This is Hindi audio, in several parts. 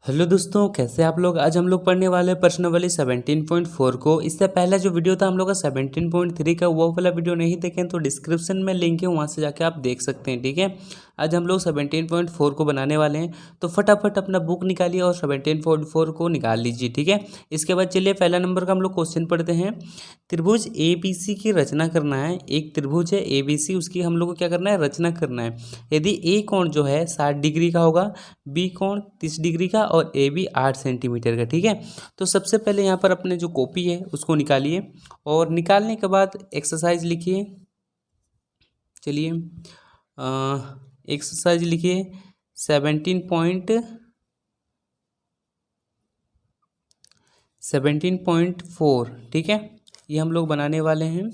हेलो दोस्तों, कैसे आप लोग। आज हम लोग पढ़ने वाले हैं प्रश्नावली 17.4 को। इससे पहले जो वीडियो था हम लोग का 17.3 का, वो वाला वीडियो नहीं देखें तो डिस्क्रिप्शन में लिंक है, वहाँ से जाके आप देख सकते हैं। ठीक है, आज हम लोग 17.4 को बनाने वाले हैं, तो फटाफट अपना बुक निकालिए और 17.4 को निकाल लीजिए। ठीक है, इसके बाद चलिए पहला नंबर का हम लोग क्वेश्चन पढ़ते हैं। त्रिभुज ए बी सी की रचना करना है। एक त्रिभुज है ए बी सी, उसकी हम लोग को क्या करना है, रचना करना है। यदि ए कोण जो है 60 डिग्री का होगा, बी कोण 30 डिग्री का और ए बी 8 सेंटीमीटर का। ठीक है, तो सबसे पहले यहाँ पर अपने जो कॉपी है उसको निकालिए और निकालने के बाद एक्सरसाइज लिखिए। चलिए एक्सरसाइज लिखिए 17.4। ठीक है, ये हम लोग बनाने वाले हैं।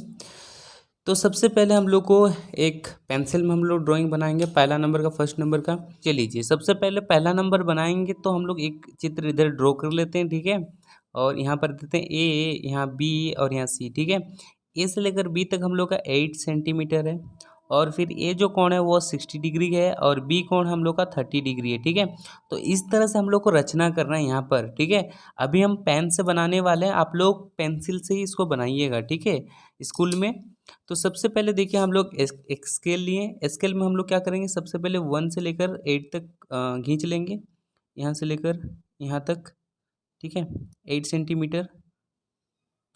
तो सबसे पहले हम लोग को एक पेंसिल में हम लोग ड्राइंग बनाएंगे, पहला नंबर का, फर्स्ट नंबर का। चलिए सबसे पहले पहला नंबर बनाएंगे तो हम लोग एक चित्र इधर ड्रॉ कर लेते हैं। ठीक है, और यहाँ पर देते हैं ए, यहाँ बी और यहाँ सी। ठीक है, ए से लेकर बी तक हम लोग का 8 सेंटीमीटर है, और फिर ए जो कोण है वो 60 डिग्री है और बी कोण हम लोग का 30 डिग्री है। ठीक है, तो इस तरह से हम लोग को रचना करना है यहाँ पर। ठीक है, अभी हम पेन से बनाने वाले हैं, आप लोग पेंसिल से ही इसको बनाइएगा। ठीक है, स्कूल में। तो सबसे पहले देखिए हम लोग एक स्केल लिए। स्केल में हम लोग क्या करेंगे, सबसे पहले 1 से लेकर 8 तक खींच लेंगे, यहाँ से लेकर यहाँ तक। ठीक है, 8 सेंटीमीटर।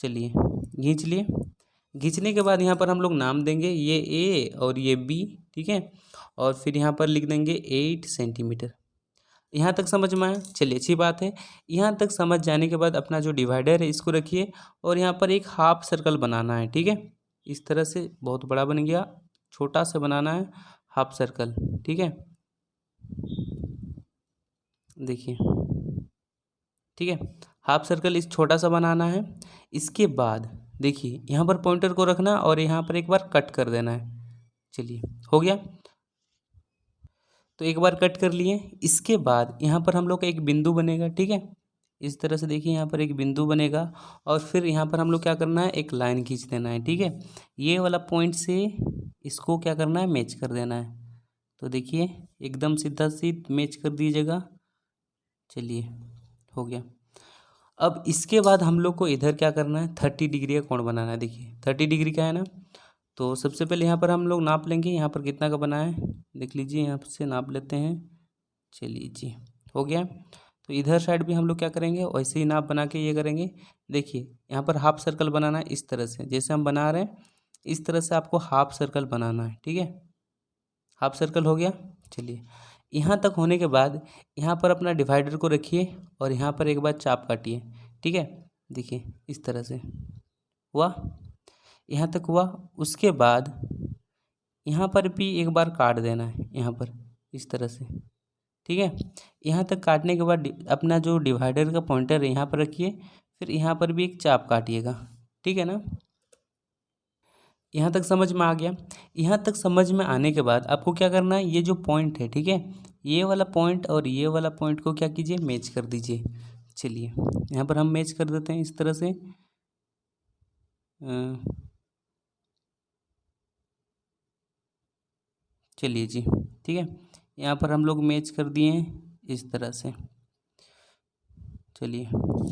चलिए खींच लिए। खींचने के बाद यहाँ पर हम लोग नाम देंगे, ये ए और ये बी। ठीक है, और फिर यहाँ पर लिख देंगे 8 सेंटीमीटर। यहाँ तक समझ में आया। चलिए अच्छी बात है। यहाँ तक समझ जाने के बाद अपना जो डिवाइडर है इसको रखिए और यहाँ पर एक हाफ सर्कल बनाना है। ठीक है, इस तरह से, बहुत बड़ा बन गया, छोटा सा बनाना है हाफ सर्कल। ठीक है, देखिए। ठीक है, हाफ सर्कल इस छोटा सा बनाना है। इसके बाद देखिए यहाँ पर पॉइंटर को रखना और यहाँ पर एक बार कट कर देना है। चलिए हो गया, तो एक बार कट कर लिए। इसके बाद यहाँ पर हम लोग का एक बिंदु बनेगा। ठीक है, इस तरह से देखिए यहाँ पर एक बिंदु बनेगा और फिर यहाँ पर हम लोग क्या करना है, एक लाइन खींच देना है। ठीक है, ये वाला पॉइंट से इसको क्या करना है, मैच कर देना है। तो देखिए एकदम सीधा सीधा मैच कर दीजिएगा। चलिए हो गया। अब इसके बाद हम लोग को इधर क्या करना है, 30 डिग्री का कोण बनाना है। देखिए 30 डिग्री का है ना, तो सबसे पहले यहाँ पर हम लोग नाप लेंगे, यहाँ पर कितना का बना है देख लीजिए, यहाँ से नाप लेते हैं। चलिए जी हो गया। तो इधर साइड भी हम लोग क्या करेंगे, वैसे ही नाप बना के ये करेंगे। देखिए यहाँ पर हाफ सर्कल बनाना है, इस तरह से जैसे हम बना रहे हैं इस तरह से आपको हाफ सर्कल बनाना है। ठीक है, हाफ सर्कल हो गया। चलिए यहाँ तक होने के बाद यहाँ पर अपना डिवाइडर को रखिए और यहाँ पर एक बार चाप काटिए। ठीक है, देखिए इस तरह से हुआ, यहाँ तक हुआ। उसके बाद यहाँ पर भी एक बार काट देना है, यहाँ पर इस तरह से। ठीक है, यहाँ तक काटने के बाद अपना जो डिवाइडर का पॉइंटर है यहाँ पर रखिए, फिर यहाँ पर भी एक चाप काटिएगा। ठीक है ना, यहाँ तक समझ में आ गया। यहाँ तक समझ में आने के बाद आपको क्या करना है, ये जो पॉइंट है, ठीक है, ये वाला पॉइंट और ये वाला पॉइंट को क्या कीजिए, मैच कर दीजिए। चलिए यहाँ पर हम मैच कर देते हैं इस तरह से। चलिए जी ठीक है, यहाँ पर हम लोग मैच कर दिए हैं इस तरह से। चलिए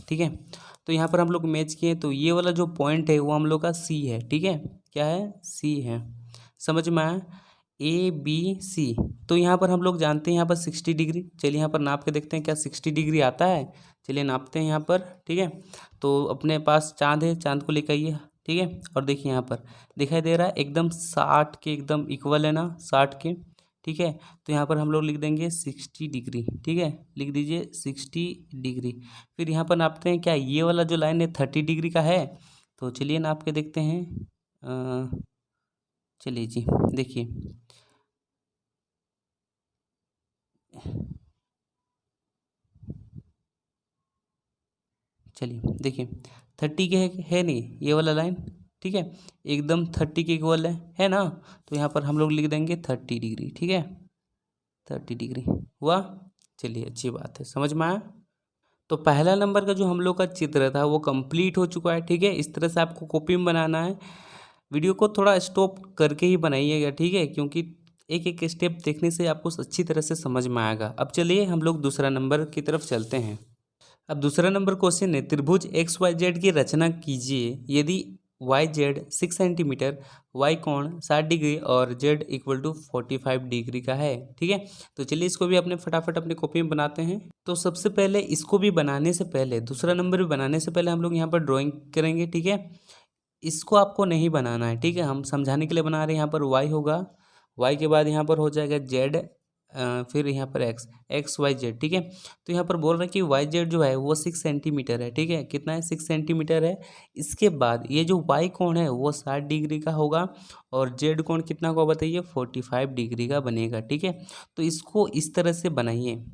ठीक है, तो यहाँ पर हम लोग मैच किए, तो ये वाला जो पॉइंट है वो हम लोग का सी है। ठीक है, क्या है, सी है। समझ में आया, ए बी सी। तो यहाँ पर हम लोग जानते हैं यहाँ पर 60 डिग्री। चलिए यहाँ पर नाप के देखते हैं क्या 60 डिग्री आता है। चलिए नापते हैं यहाँ पर। ठीक है, तो अपने पास चाँद है, चाँद को लेकर आइए। ठीक है, और देखिए यहाँ पर दिखाई दे रहा है एकदम 60 के एकदम इक्वल है ना, 60 के। ठीक है, तो यहाँ पर हम लोग लिख देंगे 60 डिग्री। ठीक है, लिख दीजिए 60 डिग्री। फिर यहाँ पर नापते हैं क्या ये वाला जो लाइन है 30 डिग्री का है। तो चलिए नाप के देखते हैं। चलिए जी देखिए, चलिए देखिए 30 के है नहीं ये वाला लाइन। ठीक है, एकदम 30 के इक्वल है ना। तो यहाँ पर हम लोग लिख देंगे 30 डिग्री। ठीक है, 30 डिग्री हुआ। चलिए अच्छी बात है, समझ में आया। तो पहला नंबर का जो हम लोग का चित्र था वो कंप्लीट हो चुका है। ठीक है, इस तरह से आपको कॉपी में बनाना है। वीडियो को थोड़ा स्टॉप करके ही बनाइएगा। ठीक है, क्योंकि एक एक स्टेप देखने से आपको अच्छी तरह से समझ में आएगा। अब चलिए हम लोग दूसरा नंबर की तरफ चलते हैं। अब दूसरा नंबर क्वेश्चन है, त्रिभुज एक्स वाई जेड की रचना कीजिए यदि वाई जेड 6 सेंटीमीटर, वाई कोण 60 डिग्री और जेड इक्वल टू 45 डिग्री का है। ठीक है, तो चलिए इसको भी अपने फटाफट अपने कॉपी में बनाते हैं। तो सबसे पहले इसको भी बनाने से पहले, दूसरा नंबर भी बनाने से पहले हम लोग यहाँ पर ड्राइंग करेंगे। ठीक है, इसको आपको नहीं बनाना है। ठीक है, हम समझाने के लिए बना रहे हैं। यहाँ पर वाई होगा, वाई के बाद यहाँ पर हो जाएगा जेड, फिर यहाँ पर एक्स, एक्स वाई जेड। ठीक है, तो यहाँ पर बोल रहे हैं कि वाई जेड जो है वो 6 सेंटीमीटर है। ठीक है, कितना है? 6 सेंटीमीटर है। इसके बाद ये जो वाई कोण है वो 60 डिग्री का होगा और जेड कोण कितना होगा बताइए? 45 डिग्री का बनेगा। ठीक है, तो इसको इस तरह से बनाइए।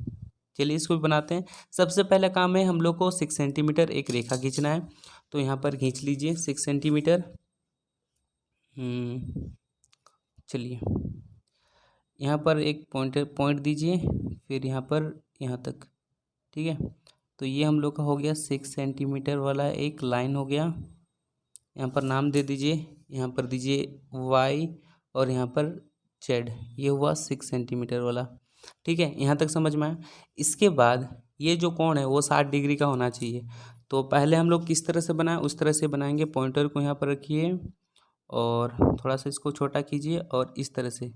चलिए इसको भी बनाते हैं। सबसे पहला काम है हम लोग को 6 सेंटीमीटर एक रेखा खींचना है। तो यहाँ पर खींच लीजिए 6 सेंटीमीटर। चलिए यहाँ पर एक पॉइंट दीजिए, फिर यहाँ पर यहाँ तक। ठीक है, तो ये हम लोग का हो गया 6 सेंटीमीटर वाला एक लाइन हो गया। यहाँ पर नाम दे दीजिए, यहाँ पर दीजिए वाई और यहाँ पर जेड। ये हुआ 6 सेंटीमीटर वाला। ठीक है, यहाँ तक समझ में आया। इसके बाद ये जो कोण है वो 60 डिग्री का होना चाहिए। तो पहले हम लोग किस तरह से बनाएं उस तरह से बनाएंगे। पॉइंटर को यहाँ पर रखिए और थोड़ा सा इसको छोटा कीजिए और इस तरह से,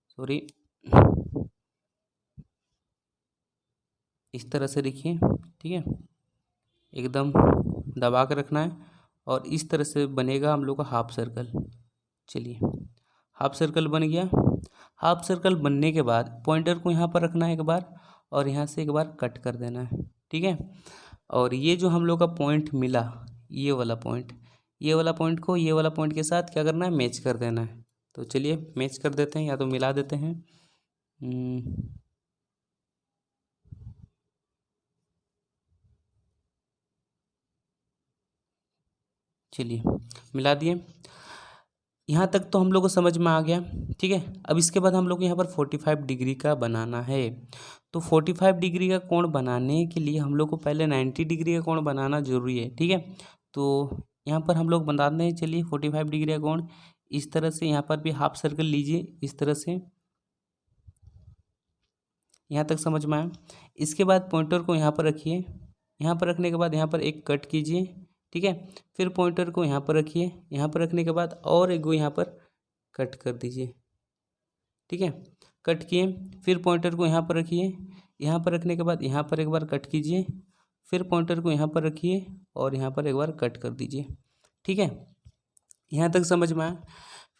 सॉरी, इस तरह से लिखिए। ठीक है, एकदम दबा कर रखना है और इस तरह से बनेगा हम लोग का हाफ सर्कल। चलिए हाफ सर्कल बन गया। हाफ सर्कल बनने के बाद पॉइंटर को यहाँ पर रखना है एक बार और यहाँ से एक बार कट कर देना है। ठीक है, और ये जो हम लोग का पॉइंट मिला, ये वाला पॉइंट, ये वाला पॉइंट को ये वाला पॉइंट के साथ क्या करना है? मैच कर देना है। तो चलिए मैच कर देते हैं या तो मिला देते हैं। चलिए मिला दिए। यहाँ तक तो हम लोग को समझ में आ गया। ठीक है, अब इसके बाद हम लोग को यहाँ पर 45 डिग्री का बनाना है। तो 45 डिग्री का कोण बनाने के लिए हम लोग को पहले 90 डिग्री का कोण बनाना जरूरी है। ठीक है, तो यहाँ पर हम लोग बनाते हैं। चलिए 45 डिग्री का कोण इस तरह से, यहाँ पर भी हाफ सर्कल लीजिए इस तरह से। यहाँ तक समझ में आया। इसके बाद पॉइंटर को यहाँ पर रखिए, यहाँ पर रखने के बाद यहाँ पर एक कट कीजिए। ठीक है, फिर पॉइंटर को यहाँ पर रखिए, यहाँ पर रखने के बाद और एक गो यहाँ पर कट कर दीजिए। ठीक है, कट किए, फिर पॉइंटर को यहाँ पर रखिए, यहाँ पर रखने के बाद यहाँ पर एक बार कट कीजिए, फिर पॉइंटर को यहाँ पर रखिए और यहाँ पर एक बार कट कर दीजिए। ठीक है, यहाँ तक समझ में आया।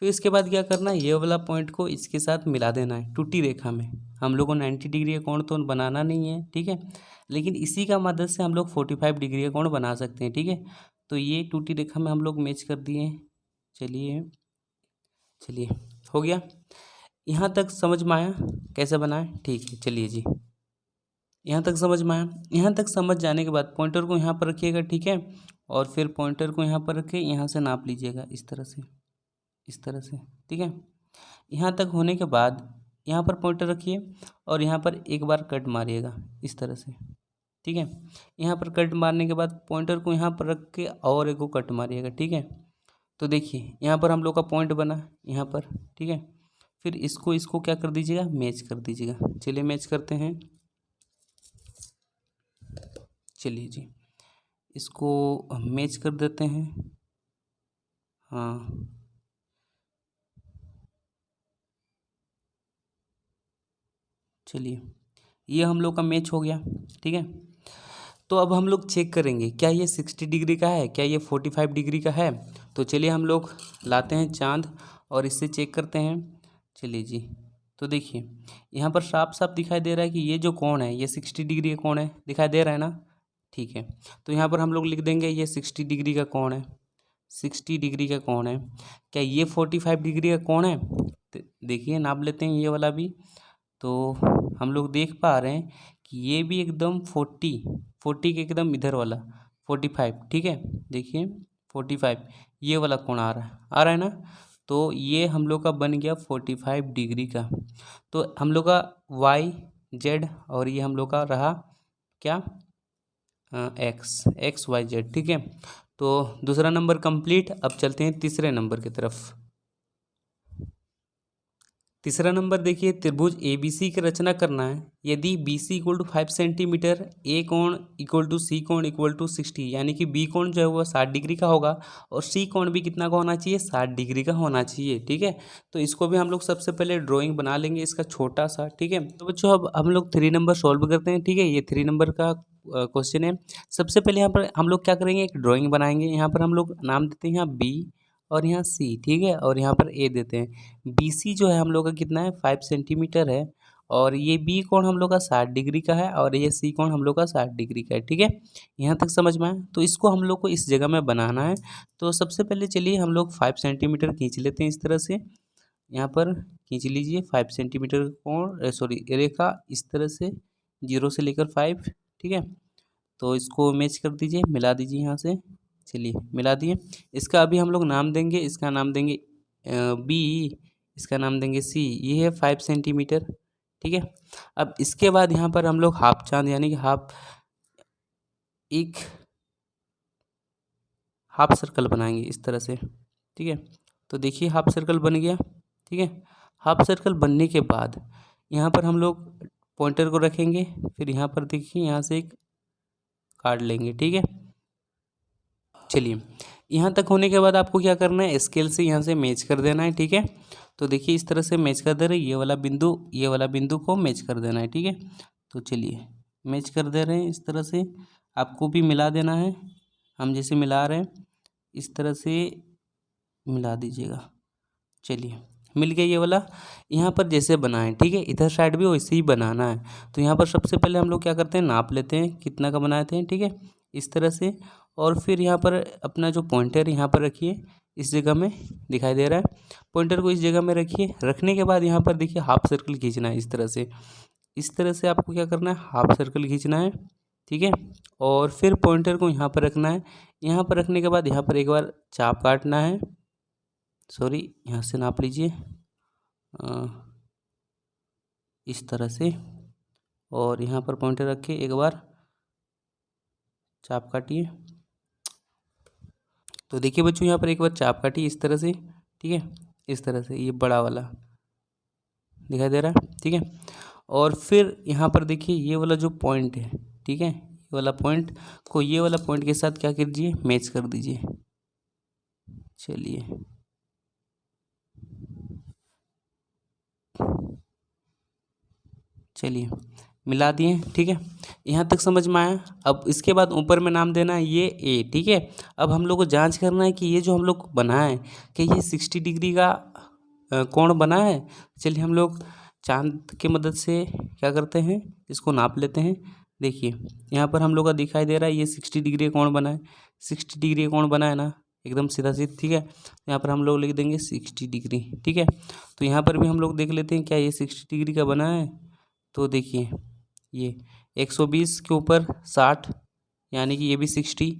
फिर इसके बाद क्या करना है? ये वाला पॉइंट को इसके साथ मिला देना है टूटी रेखा में। हम लोग को 90 डिग्री का कोण तो बनाना नहीं है। ठीक है, लेकिन इसी का मदद से हम लोग 45 डिग्री का कोण बना सकते हैं। ठीक है, तो ये टूटी रेखा में हम लोग मैच कर दिए। चलिए चलिए हो गया। यहाँ तक समझ में आया कैसे बनाए? ठीक है, चलिए जी, यहाँ तक समझ में आया। यहाँ तक समझ जाने के बाद पॉइंटर को यहाँ पर रखिएगा। ठीक है, और फिर पॉइंटर को यहाँ पर रखे, यहाँ से नाप लीजिएगा इस तरह से, इस तरह से। ठीक है, यहाँ तक होने के बाद यहाँ पर पॉइंटर रखिए और यहाँ पर एक बार कट मारिएगा इस तरह से। ठीक है, यहाँ पर कट मारने के बाद पॉइंटर को यहाँ पर रख के और एक को कट मारिएगा। ठीक है, तो देखिए यहाँ पर हम लोग का पॉइंट बना यहाँ पर। ठीक है, फिर इसको इसको क्या कर दीजिएगा? मैच कर दीजिएगा। चलिए मैच करते हैं। चलिए जी, इसको मैच कर देते हैं। हाँ, चलिए ये हम लोग का मैच हो गया। ठीक है, तो अब हम लोग चेक करेंगे क्या ये 60 डिग्री का है, क्या ये 45 डिग्री का है। तो चलिए हम लोग लाते हैं चाँद और इससे चेक करते हैं। चलिए जी, तो देखिए यहाँ पर साफ साफ दिखाई दे रहा है कि ये जो कोण है ये 60 डिग्री का कोण है, दिखाई दे रहा है ना। ठीक है, तो यहाँ पर हम लोग लिख देंगे ये 60 डिग्री का कोण है, 60 डिग्री का कोण है। क्या ये 45 डिग्री का कोण है? देखिए नाप लेते हैं ये वाला भी। तो हम लोग देख पा रहे हैं कि ये भी एकदम 40 के एकदम इधर वाला 45। ठीक है, देखिए 45 ये वाला कोण आ रहा है ना। तो ये हम लोग का बन गया 45 डिग्री का। तो हम लोग का वाई जेड और ये हम लोग का रहा क्या? X y z. ठीक है, तो दूसरा नंबर कंप्लीट। अब चलते हैं तीसरे नंबर की तरफ। तीसरा नंबर देखिए, त्रिभुज ए बी सी की रचना करना है। यदि B C equal to 5 centimetre, A कोण इक्वल टू सी कोण इक्वल टू 60, यानी कि बी कोण जो है वो 60 डिग्री का होगा और सी कोण भी कितना का होना चाहिए, 60 डिग्री का होना चाहिए। ठीक है, तो इसको भी हम लोग सबसे पहले ड्राइंग बना लेंगे इसका छोटा सा। ठीक है, तो बच्चों अब हम लोग 3 नंबर सॉल्व करते हैं। ठीक है, ये 3 नंबर का क्वेश्चन है। सबसे पहले यहाँ पर हम लोग क्या करेंगे, एक ड्राइंग बनाएंगे। यहाँ पर हम लोग नाम देते हैं यहाँ बी और यहाँ सी। ठीक है, और यहाँ पर ए देते हैं। बी सी जो है हम लोग का कितना है, 5 सेंटीमीटर है और ये बी कोण हम लोग का 60 डिग्री का है और ये सी कोण हम लोग का 60 डिग्री का है। ठीक है, यहाँ तक समझ में आया। तो इसको हम लोग को इस जगह में बनाना है। तो सबसे पहले चलिए हम लोग 5 सेंटीमीटर खींच लेते हैं इस तरह से। यहाँ पर खींच लीजिए 5 सेंटीमीटर कोण, सॉरी रेखा, इस तरह से 0 से लेकर 5। ठीक है, तो इसको मैच कर दीजिए, मिला दीजिए यहाँ से। चलिए मिला दिए। इसका अभी हम लोग नाम देंगे, इसका नाम देंगे बी, इसका नाम देंगे सी। ये है 5 सेंटीमीटर। ठीक है, अब इसके बाद यहाँ पर हम लोग हाफ चांद यानी कि हाफ सर्कल बनाएंगे इस तरह से। ठीक है, तो देखिए हाफ सर्कल बन गया। ठीक है, हाफ सर्कल बनने के बाद यहाँ पर हम लोग पॉइंटर को रखेंगे, फिर यहाँ पर देखिए यहाँ से एक काट लेंगे। ठीक है, चलिए यहाँ तक होने के बाद आपको क्या करना है, स्केल से यहाँ से मैच कर देना है। ठीक है, तो देखिए इस तरह से मैच कर दे रहे हैं, ये वाला बिंदु को मैच कर देना है। ठीक है, तो चलिए मैच कर दे रहे हैं इस तरह से। आपको भी मिला देना है, हम जैसे मिला रहे हैं इस तरह से मिला दीजिएगा। चलिए मिल गया ये वाला। यहाँ पर जैसे बनाएं, ठीक है, इधर साइड भी वैसे ही बनाना है। तो यहाँ पर सबसे पहले हम लोग क्या करते हैं, नाप लेते हैं कितना का बनाए थे। ठीक है, इस तरह से। और फिर यहाँ पर अपना जो पॉइंटर यहाँ पर रखिए, इस जगह में दिखाई दे रहा है, पॉइंटर को इस जगह में रखिए। रखने के बाद यहाँ पर देखिए हाफ सर्कल खींचना है इस तरह से। इस तरह से आपको क्या करना है, हाफ सर्कल खींचना है। ठीक है, और फिर पॉइंटर को यहाँ पर रखना है। यहाँ पर रखने के बाद यहाँ पर एक बार चाप काटना है, सॉरी यहाँ से नाप लीजिए इस तरह से, और यहाँ पर पॉइंटर रख के एक बार चाप काटिए। तो देखिए बच्चों यहाँ पर एक बार चाप काटिए इस तरह से। ठीक है, इस तरह से, ये बड़ा वाला दिखाई दे रहा है। ठीक है, और फिर यहाँ पर देखिए ये वाला जो पॉइंट है, ठीक है, ये वाला पॉइंट को ये वाला पॉइंट के साथ क्या कीजिए, मैच कर दीजिए। चलिए चलिए मिला दिए। ठीक है, यहाँ तक समझ में आया। अब इसके बाद ऊपर में नाम देना है ये ए। ठीक है, अब हम लोग को जांच करना है कि ये जो हम लोग बनाए कि ये 60 डिग्री का कोण बना है। चलिए हम लोग चांद की मदद से क्या करते हैं, इसको नाप लेते हैं। देखिए यहाँ पर हम लोग का दिखाई दे रहा है ये 60 डिग्री कोण बना है, 60 डिग्री कोण बना है ना, एकदम सीधा सीधा। ठीक है, यहाँ पर हम लोग लिख देंगे 60 डिग्री। ठीक है, तो यहाँ पर भी हम लोग देख लेते हैं क्या ये 60 डिग्री का बना है। तो देखिए ये 120 के ऊपर 60, यानी कि ये भी 60।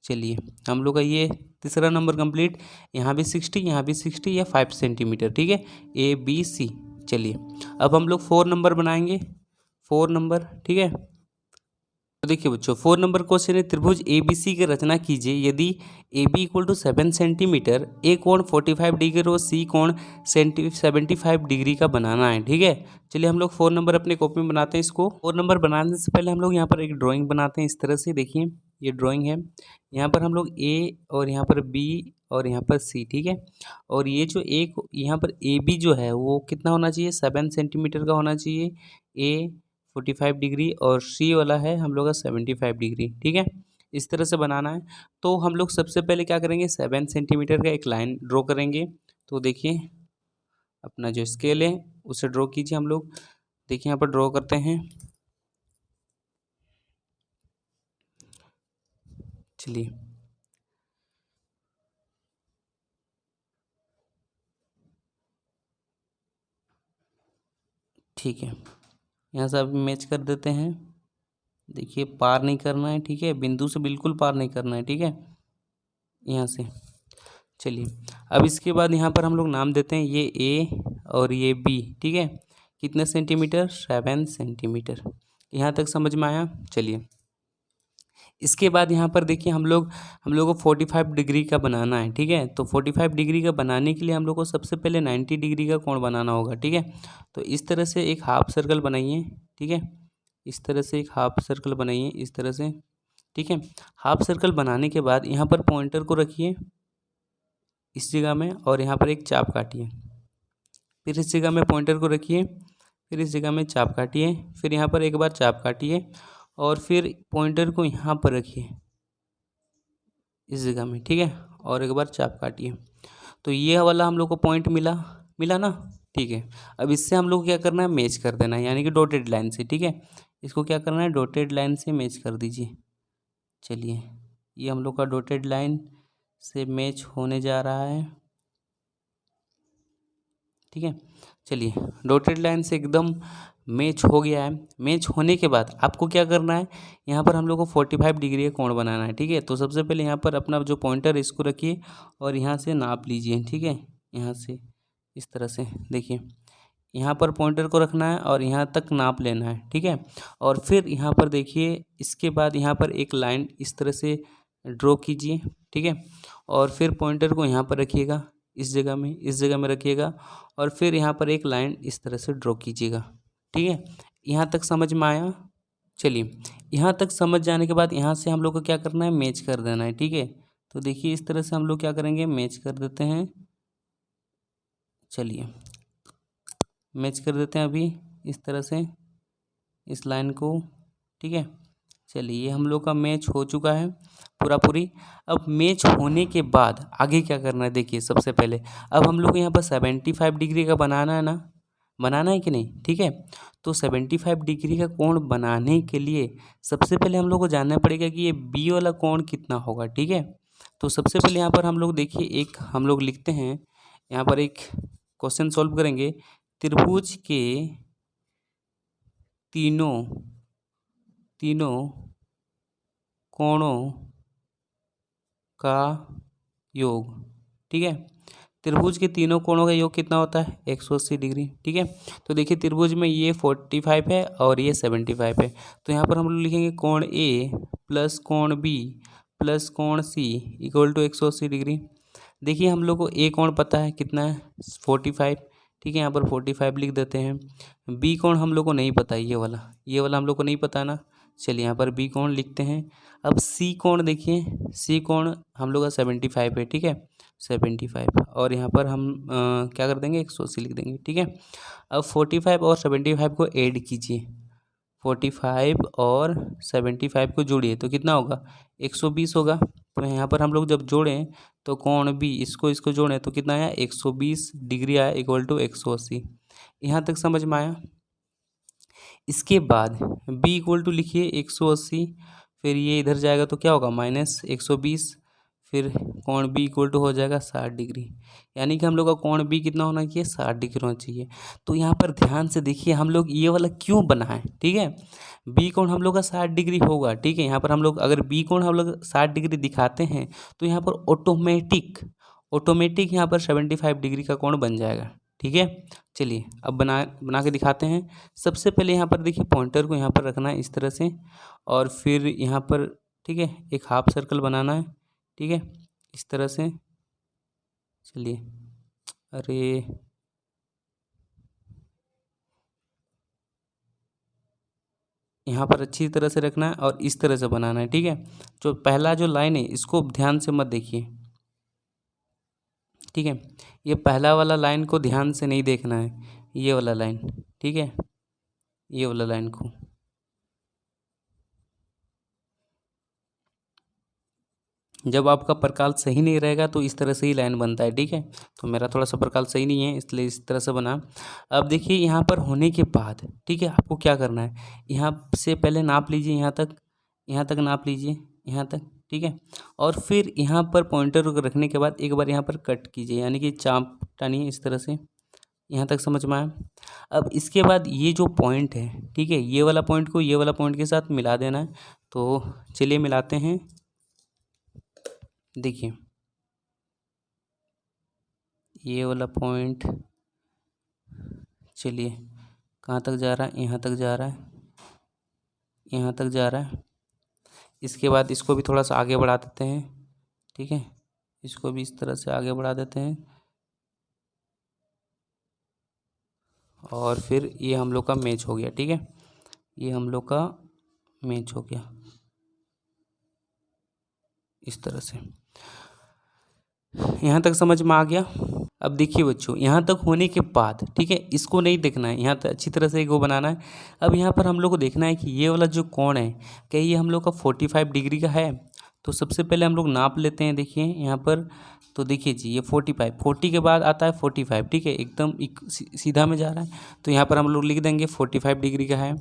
चलिए हम लोग का ये तीसरा नंबर कंप्लीट। यहाँ भी 60, यहाँ भी 60 या 5 सेंटीमीटर। ठीक है, ए बी सी। चलिए अब हम लोग 4 नंबर बनाएंगे, 4 नंबर। ठीक है, तो देखिए बच्चों 4 नंबर क्वेश्चन है, त्रिभुज ए बी सी की रचना कीजिए। यदि A B equal to 7 centimetre, A कोण 45 डिग्री और सी कोण 75 डिग्री का बनाना है। ठीक है, चलिए हम लोग 4 नंबर अपने कॉपी में बनाते हैं। इसको 4 नंबर बनाने से पहले हम लोग यहाँ पर एक ड्राइंग बनाते हैं इस तरह से। देखिए ये ड्राइंग है, यहाँ पर हम लोग ए और यहाँ पर बी और यहाँ पर सी। ठीक है, और ये जो एक यहाँ पर ए बी जो है वो कितना होना चाहिए, 7 सेंटीमीटर का होना चाहिए। ए 45 डिग्री और सी वाला है हम लोग का 75 डिग्री। ठीक है, इस तरह से बनाना है। तो हम लोग सबसे पहले क्या करेंगे, 7 सेंटीमीटर का एक लाइन ड्रॉ करेंगे। तो देखिए अपना जो स्केल है उसे ड्रॉ कीजिए हम लोग। देखिए यहाँ पर ड्रॉ करते हैं। चलिए ठीक है, यहाँ से अभी मैच कर देते हैं। देखिए पार नहीं करना है। ठीक है, बिंदु से बिल्कुल पार नहीं करना है। ठीक है, यहाँ से। चलिए अब इसके बाद यहाँ पर हम लोग नाम देते हैं ये ए और ये बी। ठीक है, कितने सेंटीमीटर, 7 सेंटीमीटर। यहाँ तक समझ में आया। चलिए इसके बाद यहाँ पर देखिए हम लोग को 45 डिग्री का बनाना है, ठीक है। तो 45 डिग्री का बनाने के लिए हम लोग को सबसे पहले 90 डिग्री का कोण बनाना होगा, ठीक है। तो इस तरह से एक हाफ सर्कल बनाइए, ठीक है। इस तरह से एक हाफ सर्कल बनाइए, इस तरह से, ठीक है। हाफ सर्कल बनाने के बाद यहाँ पर पॉइंटर को रखिए इस जगह में और यहाँ पर एक चाप काटिए। फिर इस जगह में पॉइंटर को रखिए, फिर इस जगह में चाप काटिए, फिर यहाँ पर एक बार चाप काटिए और फिर पॉइंटर को यहाँ पर रखिए इस जगह में, ठीक है। और एक बार चाप काटिए। तो ये वाला हम लोग को पॉइंट मिला मिला ना, ठीक है। अब इससे हम लोग को क्या करना है, मैच कर देना है, यानी कि डॉटेड लाइन से, ठीक है। इसको क्या करना है, डॉटेड लाइन से मैच कर दीजिए। चलिए, ये हम लोग का डॉटेड लाइन से मैच होने जा रहा है, ठीक है। चलिए, डॉटेड लाइन से एकदम मैच हो गया है। मैच होने के बाद आपको क्या करना है, यहाँ पर हम लोग को 45 डिग्री का कोण बनाना है, ठीक है। तो सबसे पहले यहाँ पर अपना जो पॉइंटर है इसको रखिए और यहाँ से नाप लीजिए, ठीक है। यहाँ से इस तरह से देखिए, यहाँ पर पॉइंटर को रखना है और यहाँ तक नाप लेना है, ठीक है। और फिर यहाँ पर देखिए, इसके बाद यहाँ पर एक लाइन इस तरह से ड्रॉ कीजिए, ठीक है। और फिर पॉइंटर को यहाँ पर रखिएगा, इस जगह में रखिएगा और फिर यहाँ पर एक लाइन इस तरह से ड्रॉ कीजिएगा, ठीक है। यहाँ तक समझ में आया। चलिए, यहाँ तक समझ जाने के बाद यहाँ से हम लोग को क्या करना है, मैच कर देना है, ठीक है। तो देखिए, इस तरह से हम लोग क्या करेंगे, मैच कर देते हैं। चलिए, मैच कर देते हैं अभी इस तरह से इस लाइन को, ठीक है। चलिए, ये हम लोग का मैच हो चुका है पूरा पूरी। अब मैच होने के बाद आगे क्या करना है, देखिए सबसे पहले अब हम लोग को यहाँ पर 75 डिग्री का बनाना है ना, बनाना है कि नहीं, ठीक है। तो 75 डिग्री का कोण बनाने के लिए सबसे पहले हम लोग को जानना पड़ेगा कि ये बी वाला कोण कितना होगा, ठीक है। तो सबसे पहले यहाँ पर हम लोग देखिए, एक हम लोग लिखते हैं, यहाँ पर एक क्वेश्चन सॉल्व करेंगे। त्रिभुज के तीनों कोणों का योग, ठीक है। त्रिभुज के तीनों कोणों का योग कितना होता है, 180 डिग्री, ठीक है। तो देखिए, त्रिभुज में ये 45 है और ये 75 है। तो यहाँ पर हम लोग लिखेंगे कोण ए प्लस कोण बी प्लस कोण सी इक्वल टू 180 डिग्री। देखिए, हम लोग को ए कोण पता है कितना है, 45, ठीक है। यहाँ पर 45 लिख देते हैं। बी कोण हम लोग को नहीं पता, ये वाला हम लोग को नहीं पता ना। चलिए, यहाँ पर बी कोण लिखते हैं। अब सी कोण देखिए, सी कोण हम लोग का 75 है, ठीक है, 75। और यहाँ पर हम क्या कर देंगे, 180 लिख देंगे, ठीक है। अब 45 और 75 को ऐड कीजिए, 45 और 75 को जोड़िए तो कितना होगा, 120 होगा। तो यहाँ पर हम लोग जब जोड़ें तो कोण बी इसको जोड़ें तो कितना आया, 120 डिग्री आया इक्वल टू 180। यहाँ तक समझ में आया। इसके बाद b इक्वल टू लिखिए 180, फिर ये इधर जाएगा तो क्या होगा, -120, फिर कोण b इक्वल टू हो जाएगा 60 डिग्री। यानी कि हम लोग का कोण b कितना होना चाहिए, 60 डिग्री होना चाहिए। तो यहाँ पर ध्यान से देखिए, हम लोग ये वाला क्यों बनाए, ठीक है। b कोण हम लोग का 60 डिग्री होगा, ठीक है। यहाँ पर हम लोग अगर b कोण हम लोग 60 डिग्री दिखाते हैं तो यहाँ पर ऑटोमेटिक यहाँ पर 75 डिग्री का कोण बन जाएगा, ठीक है। चलिए, अब बना के दिखाते हैं। सबसे पहले यहाँ पर देखिए, पॉइंटर को यहाँ पर रखना है इस तरह से और फिर यहाँ पर, ठीक है, एक हाफ सर्कल बनाना है, ठीक है, इस तरह से। चलिए, अरे यहाँ पर अच्छी तरह से रखना है और इस तरह से बनाना है, ठीक है। जो पहला जो लाइन है इसको ध्यान से मत देखिए, ठीक है। ये पहला वाला लाइन को ध्यान से नहीं देखना है, ये वाला लाइन, ठीक है, ये वाला लाइन को। जब आपका प्रकाल सही नहीं रहेगा तो इस तरह से ही लाइन बनता है, ठीक है। तो मेरा थोड़ा सा प्रकाल सही नहीं है इसलिए इस तरह से बना। अब देखिए, यहाँ पर होने के बाद, ठीक है, आपको क्या करना है, यहाँ से पहले नाप लीजिए, यहाँ तक नाप लीजिए, यहाँ तक, ठीक है। और फिर यहाँ पर पॉइंटर को रखने के बाद एक बार यहाँ पर कट कीजिए, यानी कि चाप टानिए इस तरह से। यहाँ तक समझ में आया। अब इसके बाद ये जो पॉइंट है, ठीक है, ये वाला पॉइंट को ये वाला पॉइंट के साथ मिला देना है। तो चलिए मिलाते हैं। देखिए, ये वाला पॉइंट, चलिए कहाँ तक जा रहा है, यहाँ तक जा रहा है, यहाँ तक जा रहा है। इसके बाद इसको भी थोड़ा सा आगे बढ़ा देते हैं, ठीक है, इसको भी इस तरह से आगे बढ़ा देते हैं और फिर ये हम लोग का मैच हो गया, ठीक है, ये हम लोग का मैच हो गया इस तरह से। यहाँ तक समझ में आ गया। अब देखिए बच्चों, यहाँ तक होने के बाद, ठीक है, इसको नहीं देखना है, यहाँ तक अच्छी तरह से वो बनाना है। अब यहाँ पर हम लोग को देखना है कि ये वाला जो कोण है, क्या ये हम लोग का 45 डिग्री का है। तो सबसे पहले हम लोग नाप लेते हैं, देखिए यहाँ पर, तो देखिए जी ये 45, 40 के बाद आता है 45, ठीक है, एकदम सीधा में जा रहा है। तो यहाँ पर हम लोग लिख देंगे 45 डिग्री का है।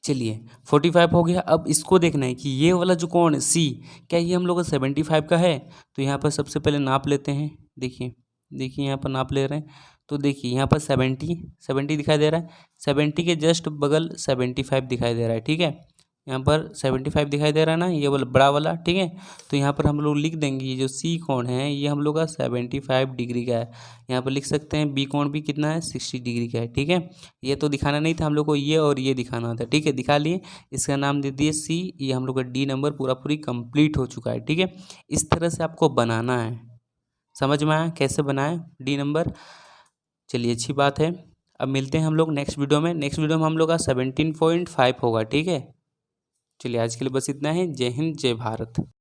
चलिए 45 हो गया। अब इसको देखना है कि ये वाला जो कोण है सी, क्या ये हम लोग का 75 का है। तो यहाँ पर सबसे पहले नाप लेते हैं, देखिए देखिए यहाँ पर नाप ले रहे हैं, तो देखिए यहाँ पर 70 दिखाई दे रहा है, 70 के जस्ट बगल 75 दिखाई दे रहा है, ठीक है, यहाँ पर 75 दिखाई दे रहा है ना, ये वाला बड़ा वाला, ठीक है। तो यहाँ पर हम लोग लिख देंगे ये जो सी कोण है ये हम लोग का 75 डिग्री का है। यहाँ पर लिख सकते हैं बी कोण भी कितना है, 60 डिग्री का है, ठीक है। ये तो दिखाना नहीं था हम लोग को, ये और ये दिखाना था, ठीक है, दिखा लिए। इसका नाम दे दिए सी। ये हम लोग का डी नंबर पूरा पूरी कंप्लीट हो चुका है, ठीक है। इस तरह से आपको बनाना है। समझ में आया कैसे बनाएं डी नंबर। चलिए अच्छी बात है। अब मिलते हैं हम लोग नेक्स्ट वीडियो में। नेक्स्ट वीडियो में हम लोग का 17.5 होगा, ठीक है। चलिए आज के लिए बस इतना ही। जय हिंद, जय भारत।